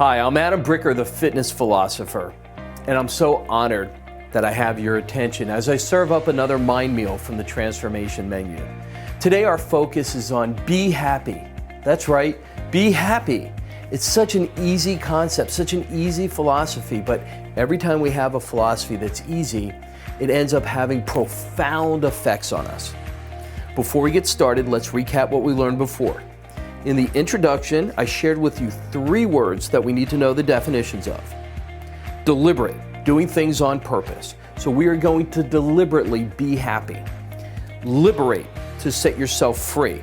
Hi, I'm Adam Bricker, the fitness philosopher, and I'm so honored that I have your attention as I serve up another mind meal from the transformation menu. Today our focus is on be happy. That's right, be happy. It's such an easy concept, such an easy philosophy, but every time we have a philosophy that's easy, it ends up having profound effects on us. Before we get started, let's recap what we learned before. In the introduction, I shared with you 3 words that we need to know the definitions of. Deliberate, doing things on purpose. So we are going to deliberately be happy. Liberate, to set yourself free.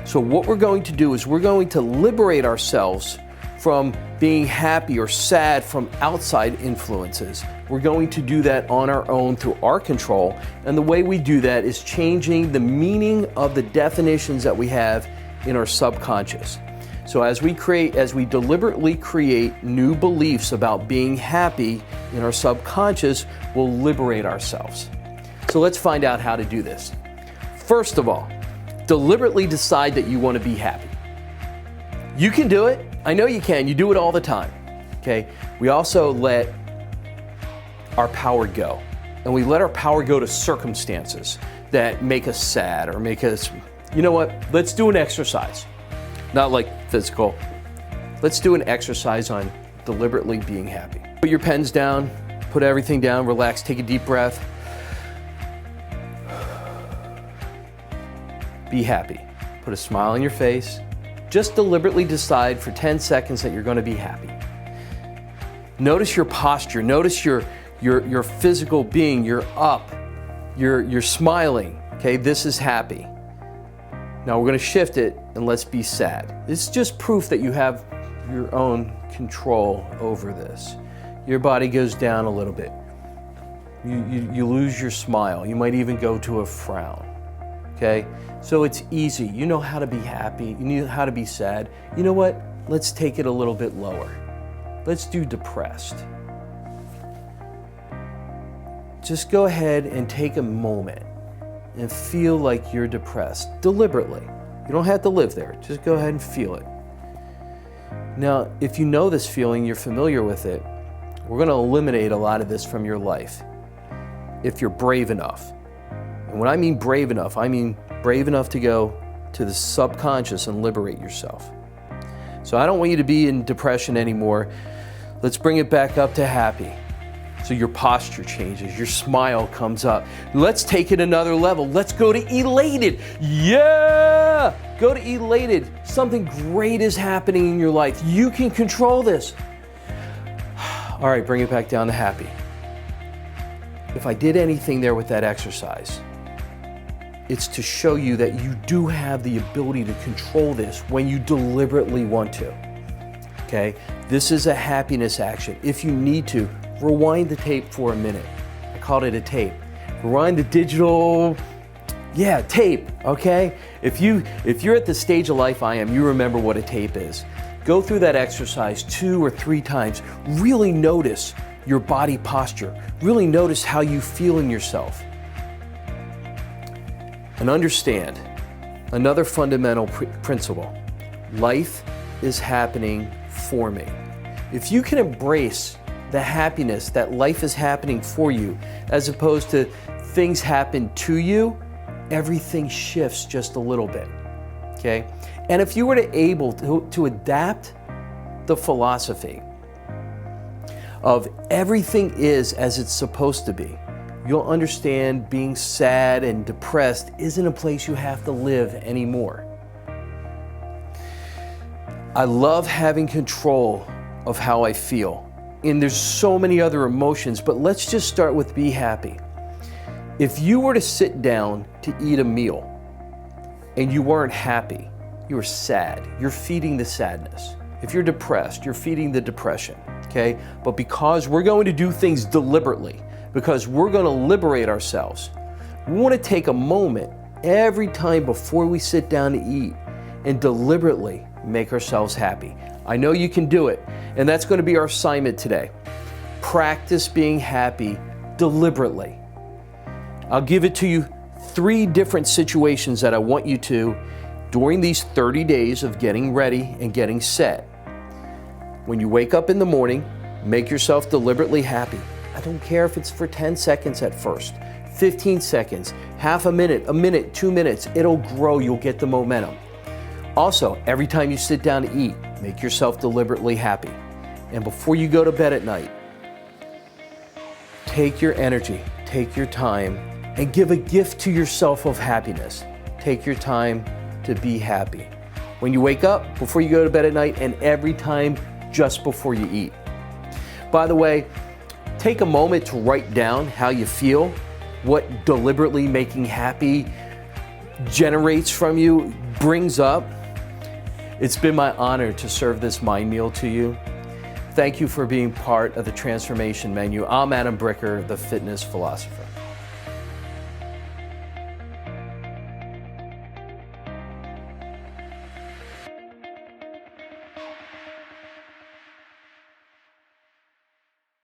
So what we're going to do is we're going to liberate ourselves from being happy or sad from outside influences. We're going to do that on our own through our control. And the way we do that is changing the meaning of the definitions that we have in our subconscious. So as we deliberately create new beliefs about being happy in our subconscious, we'll liberate ourselves. So let's find out how to do this. First of all, deliberately decide that you want to be happy. You can do it. I know you can. You do it all the time. Okay? We also let our power go. And we let our power go to circumstances that make us sad or make us, you know what? Let's do an exercise. Not like physical. Let's do an exercise on deliberately being happy. Put your pens down, put everything down, relax, take a deep breath. Be happy. Put a smile on your face. Just deliberately decide for 10 seconds that you're going to be happy. Notice your posture. Notice your physical being. You're up. You're smiling. Okay, this is happy. Now we're going to shift it and let's be sad. It's just proof that you have your own control over this. Your body goes down a little bit. You lose your smile. You might even go to a frown. Okay? So it's easy. You know how to be happy. You know how to be sad. You know what? Let's take it a little bit lower. Let's do depressed. Just go ahead and take a moment and feel like you're depressed deliberately. You don't have to live there. Just go ahead and feel it. Now, if you know this feeling, you're familiar with it, we're going to eliminate a lot of this from your life if you're brave enough. And when I mean brave enough, I mean brave enough to go to the subconscious and liberate yourself. So I don't want you to be in depression anymore. Let's bring it back up to happy. So your posture changes, your smile comes up. Let's take it another level. Let's go to elated. Yeah! Go to elated. Something great is happening in your life. You can control this. All right, bring it back down to happy. If I did anything there with that exercise, it's to show you that you do have the ability to control this when you deliberately want to. Okay? This is a happiness action. If you need to, rewind the tape for a minute. I called it a tape. Rewind the digital, tape, okay? If you're at the stage of life I am, you remember what a tape is. Go through that exercise 2 or 3 times. Really notice your body posture. Really notice how you feel in yourself. And understand another fundamental principle. Life is happening for me. If you can embrace the happiness that life is happening for you, as opposed to things happen to you, everything shifts just a little bit, okay? And if you were to adapt the philosophy of everything is as it's supposed to be, you'll understand being sad and depressed isn't a place you have to live anymore. I love having control of how I feel. And there's so many other emotions, but let's just start with be happy. If you were to sit down to eat a meal and you weren't happy, you were sad, you're feeding the sadness. If you're depressed, you're feeding the depression, okay? But because we're going to do things deliberately, because we're going to liberate ourselves, we want to take a moment every time before we sit down to eat and deliberately make ourselves happy. I know you can do it, and that's going to be our assignment today. Practice being happy deliberately. I'll give it to you 3 different situations that I want you to during these 30 days of getting ready and getting set. When you wake up in the morning, make yourself deliberately happy. I don't care if it's for 10 seconds at first, 15 seconds, half a minute, 2 minutes. It'll grow. You'll get the momentum. Also, every time you sit down to eat, make yourself deliberately happy. And before you go to bed at night, take your energy, take your time, and give a gift to yourself of happiness. Take your time to be happy. When you wake up, before you go to bed at night, and every time just before you eat. By the way, take a moment to write down how you feel, what deliberately making happy generates from you, brings up. It's been my honor to serve this mind meal to you. Thank you for being part of the Transformation Menu. I'm Adam Bricker, the fitness philosopher.